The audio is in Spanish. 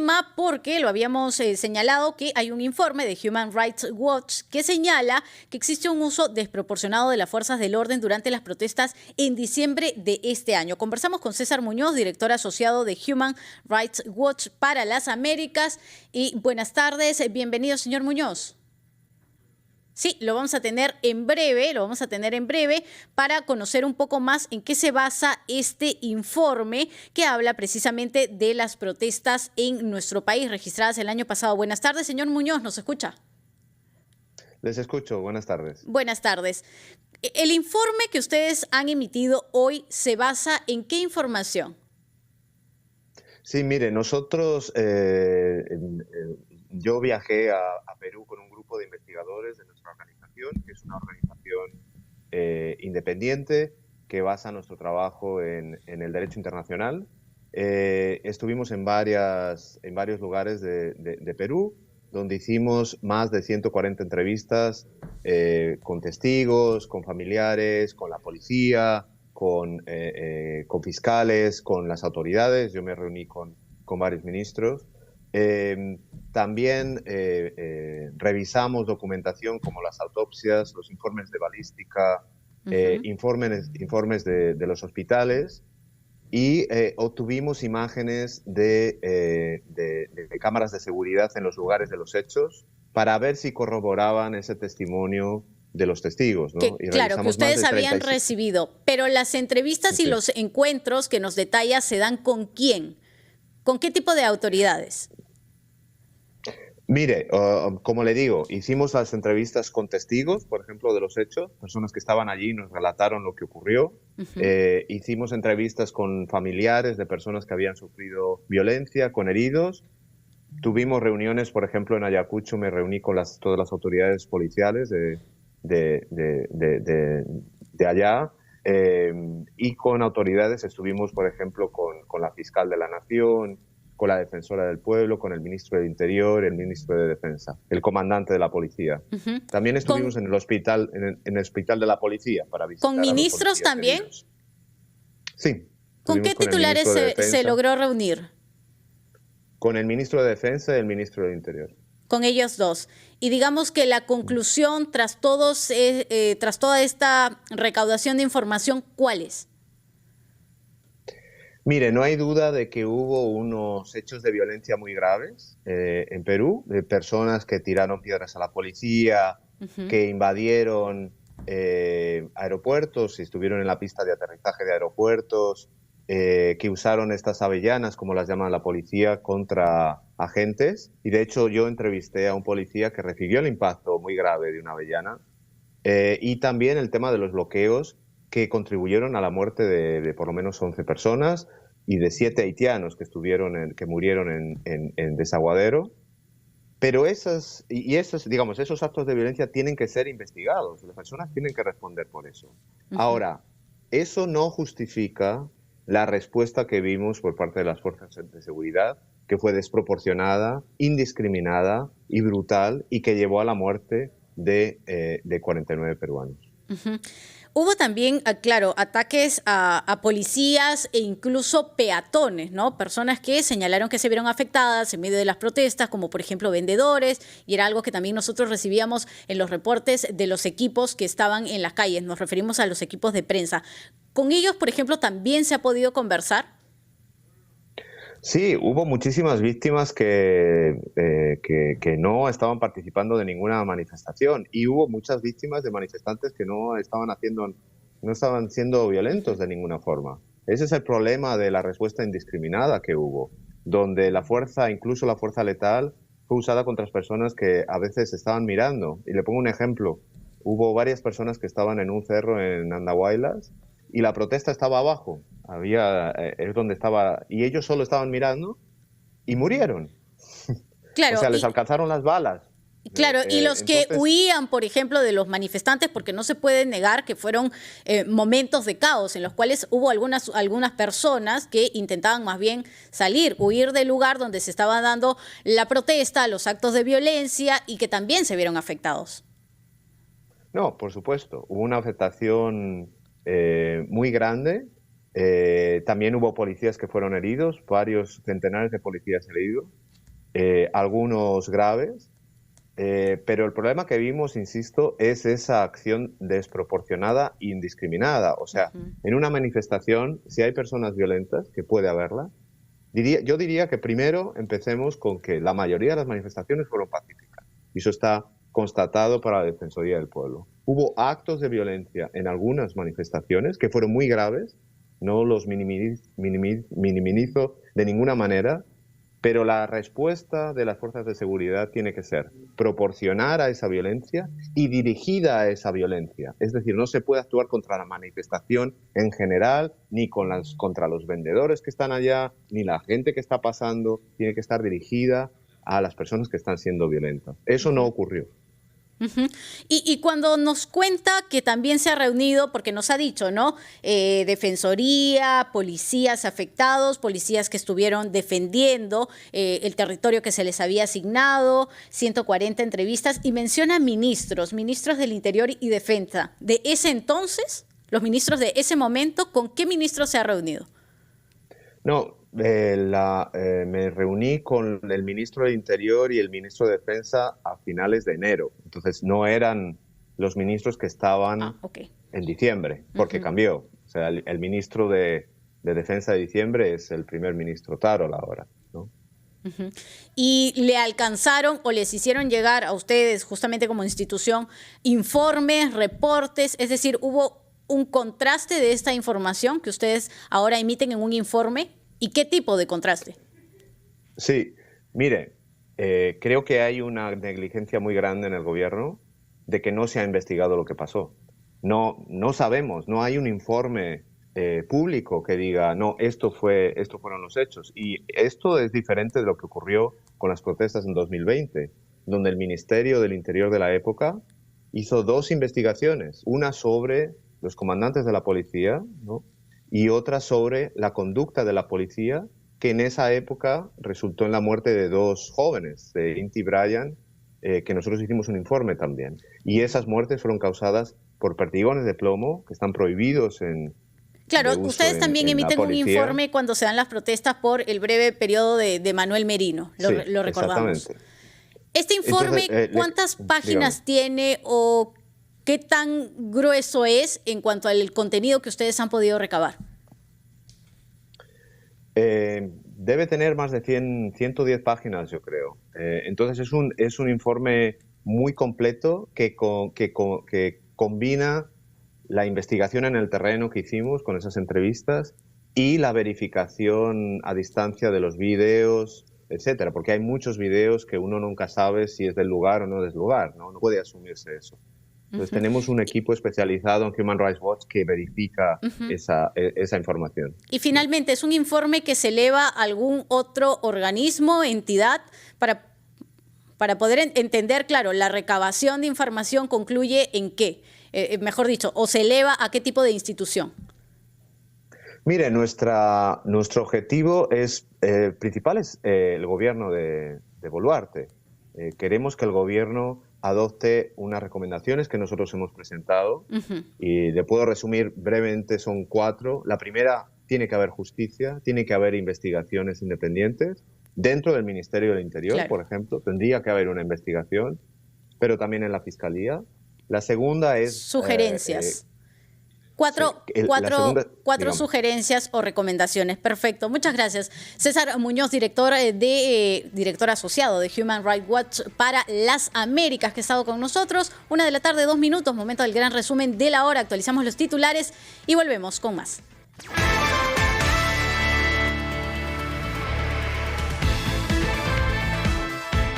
tema porque lo habíamos señalado que hay un informe de Human Rights Watch que señala que existe un uso desproporcionado de las fuerzas del orden durante las protestas en diciembre de este año. Conversamos con César Muñoz, director asociado de Human Rights Watch para las Américas. Y buenas tardes, bienvenido, señor Muñoz. Sí, lo vamos a tener en breve para conocer un poco más en qué se basa este informe que habla precisamente de las protestas en nuestro país registradas el año pasado. Buenas tardes, señor Muñoz, ¿nos escucha? Les escucho, buenas tardes. Buenas tardes. El informe que ustedes han emitido hoy se basa en ¿qué información? Sí, mire, nosotros, yo viajé a Perú con un grupo de investigadores de nuestra organización, que es una organización independiente que basa nuestro trabajo en el derecho internacional. Estuvimos en varios lugares de Perú, donde hicimos más de 140 entrevistas con testigos, con familiares, con la policía, con fiscales, con las autoridades. Yo me reuní con varios ministros. También revisamos documentación como las autopsias, los informes de balística, informes de los hospitales, y obtuvimos imágenes de cámaras de seguridad en los lugares de los hechos para ver si corroboraban ese testimonio de los testigos, ¿no? Claro, que ustedes habían recibido, pero las entrevistas y los encuentros que nos detalla se dan ¿con quién? ¿Con qué tipo de autoridades? Mire, como le digo, hicimos las entrevistas con testigos, por ejemplo, de los hechos, personas que estaban allí y nos relataron lo que ocurrió. Hicimos entrevistas con familiares de personas que habían sufrido violencia, con heridos. Tuvimos reuniones, por ejemplo, en Ayacucho me reuní con todas las autoridades policiales de allá, y con autoridades estuvimos, por ejemplo, con la fiscal de la Nación, con la defensora del pueblo, con el ministro del Interior, el ministro de Defensa, el comandante de la policía. También estuvimos en el hospital, en el hospital de la policía para visitar. ¿Con ministros también? Heridos. Sí. ¿Con qué titulares se logró reunir? Con el ministro de Defensa y el ministro del Interior. Con ellos dos. Y digamos que la conclusión tras toda esta recaudación de información, ¿cuál es? Mire, no hay duda de que hubo unos hechos de violencia muy graves en Perú, de personas que tiraron piedras a la policía, que invadieron aeropuertos y estuvieron en la pista de aterrizaje de aeropuertos, que usaron estas avellanas, como las llama la policía, contra agentes. Y de hecho yo entrevisté a un policía que recibió el impacto muy grave de una avellana. Y también el tema de los bloqueos, que contribuyeron a la muerte de por lo menos 11 personas y de 7 haitianos que murieron en Desaguadero. Pero esos actos de violencia tienen que ser investigados. Las personas tienen que responder por eso. Ahora, eso no justifica la respuesta que vimos por parte de las fuerzas de seguridad, que fue desproporcionada, indiscriminada y brutal, y que llevó a la muerte de 49 peruanos. Hubo también, claro, ataques a policías e incluso peatones, ¿no? Personas que señalaron que se vieron afectadas en medio de las protestas, como por ejemplo vendedores, y era algo que también nosotros recibíamos en los reportes de los equipos que estaban en las calles. Nos referimos a los equipos de prensa. ¿Con ellos, por ejemplo, también se ha podido conversar? Sí, hubo muchísimas víctimas que no estaban participando de ninguna manifestación, y hubo muchas víctimas de manifestantes que no estaban siendo violentos de ninguna forma. Ese es el problema de la respuesta indiscriminada que hubo, donde la fuerza, incluso la fuerza letal, fue usada contra las personas que a veces estaban mirando. Y le pongo un ejemplo. Hubo varias personas que estaban en un cerro en Andahuaylas y la protesta estaba abajo. Es donde estaba, y ellos solo estaban mirando y murieron. Claro, o sea, les alcanzaron las balas. Claro, y los que huían, por ejemplo, de los manifestantes, porque no se puede negar que fueron momentos de caos en los cuales hubo algunas personas que intentaban más bien huir del lugar donde se estaba dando la protesta, los actos de violencia, y que también se vieron afectados. No, por supuesto. Hubo una afectación muy grande. También hubo policías que fueron heridos, varios centenares de policías heridos. algunos graves, pero el problema que vimos, insisto, es esa acción desproporcionada e indiscriminada. O sea, en una manifestación, si hay personas violentas, que puede haberla, yo diría que primero empecemos con que la mayoría de las manifestaciones fueron pacíficas. Y eso está constatado para la Defensoría del Pueblo. Hubo actos de violencia en algunas manifestaciones que fueron muy graves, no los minimizo de ninguna manera, pero la respuesta de las fuerzas de seguridad tiene que ser proporcionar a esa violencia y dirigida a esa violencia. Es decir, no se puede actuar contra la manifestación en general, ni contra los vendedores que están allá, ni la gente que está pasando. Tiene que estar dirigida a las personas que están siendo violentas. Eso no ocurrió. Y cuando nos cuenta que también se ha reunido, porque nos ha dicho, ¿no? Defensoría, policías afectados, policías que estuvieron defendiendo el territorio que se les había asignado, 140 entrevistas, y menciona ministros del Interior y Defensa. De ese entonces, los ministros de ese momento, ¿con qué ministros se ha reunido? No, me reuní con el ministro del Interior y el ministro de Defensa a finales de enero. Entonces no eran los ministros que estaban en diciembre, porque cambió. O sea, el ministro de Defensa de diciembre es el primer ministro Tarol ahora, ¿no? ¿Y le alcanzaron o les hicieron llegar a ustedes, justamente como institución, informes, reportes? Es decir, ¿hubo un contraste de esta información que ustedes ahora emiten en un informe? ¿Y qué tipo de contraste? Sí, mire, creo que hay una negligencia muy grande en el gobierno de que no se ha investigado lo que pasó. No sabemos, no hay un informe público que diga, no, estos fueron los hechos. Y esto es diferente de lo que ocurrió con las protestas en 2020, donde el Ministerio del Interior de la época hizo 2 investigaciones, una sobre los comandantes de la policía, ¿no?, y otra sobre la conducta de la policía, que en esa época resultó en la muerte de 2 jóvenes, de Inti Bryan, que nosotros hicimos un informe también. Y esas muertes fueron causadas por perdigones de plomo, que están prohibidos en... Claro, ustedes también emiten un informe cuando se dan las protestas por el breve periodo de Manuel Merino, lo recordamos. Exactamente. Este informe, entonces, ¿cuántas páginas tiene o qué tan grueso es en cuanto al contenido que ustedes han podido recabar? Debe tener más de 110 páginas, yo creo. Entonces es un informe muy completo que combina la investigación en el terreno que hicimos con esas entrevistas y la verificación a distancia de los vídeos, etcétera, porque hay muchos vídeos que uno nunca sabe si es del lugar o no del lugar, ¿no? No puede asumirse eso. Entonces tenemos un equipo especializado en Human Rights Watch que verifica esa información. Y finalmente, ¿es un informe que se eleva a algún otro organismo, entidad, para poder entender, claro, la recabación de información concluye en qué? Mejor dicho, ¿o se eleva a qué tipo de institución? Mire, nuestro objetivo principal es el gobierno de Boluarte. Queremos que el gobierno adopte unas recomendaciones que nosotros hemos presentado y le puedo resumir brevemente, son 4. La primera, tiene que haber justicia, tiene que haber investigaciones independientes. Dentro del Ministerio del Interior, claro, por ejemplo, tendría que haber una investigación, pero también en la Fiscalía. La segunda es... Sugerencias. Cuatro sugerencias o recomendaciones. Perfecto. Muchas gracias. César Muñoz, director asociado de Human Rights Watch para las Américas, que ha estado con nosotros. 1 de la tarde, 2 minutos, momento del gran resumen de la hora. Actualizamos los titulares y volvemos con más.